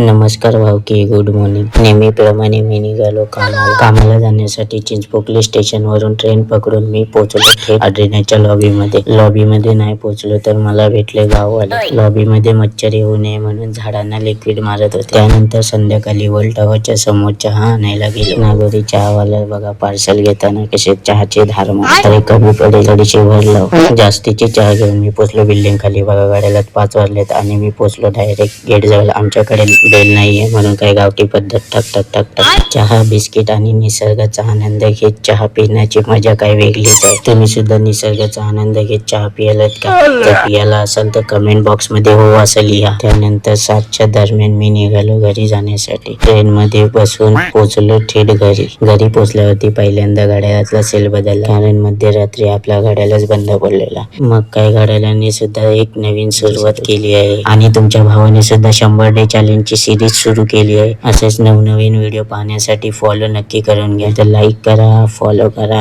नमस्कार भावकी, good morning. नेहमीप्रमाणे मी निघालो कामाला जाण्यासाठी. चिंचपोकली स्टेशन वरून ट्रेन पकडून मी पोहोचलो थेट आड्रेनाच्या लॉबीमध्ये नाही पोहोचलो तर मला भेटले गाववाले. लॉबीमध्ये मच्छर येऊ नये म्हणून झाडांना लिक्विड मारत होते. त्यानंतर संध्याकाळी वर्ल्ड टॉवरच्या समोर चहा आणायला गेलो. नागोरी चहावाला बघा पार्सल घेताना कसे चहाचे धार मारतात. कमी पडेल थोडीशी भर लाव. जास्तीची चहा घेऊन मी पोहोचलो बिल्डिंग खाली. बघा गाड्याला 5 वाजलेत आणि मी पोहोचलो डायरेक्ट गेट जवळ. आमच्याकडे बेल नाहीये म्हणून काही गावठी पद्धत टक टक टक टक. चहा, बिस्किट आणि निसर्गाचा आनंद घेत चहा पिण्याची मजा काही वेगळीच आहे. तुम्ही सुद्धा निसर्गाचा आनंद घेत चहा पियालात का? जर पियाला असाल तर कमेंट बॉक्स मध्ये हो असं लिहा. त्यानंतर 7च्या दरम्यान मी निघालो घरी जाण्यासाठी. ट्रेन मध्ये बसून पोहोचलो थेट घरी. घरी पोहोचल्यावरती पहिल्यांदा घड्याळातला सेल बदलला, कारण मध्यरात्री आपल्या घड्याळच बंद पडलेला. मग काही घड्याळांनी सुद्धा एक नवीन सुरुवात केली आहे आणि तुमच्या भावाने सुद्धा 100 डे चॅलेंजची सिरीज सुरू केली आहे. असेच नवनवीन व्हिडिओ पाहण्यासाठी फॉलो नक्की करून घ्या. तर लाईक करा, फॉलो करा.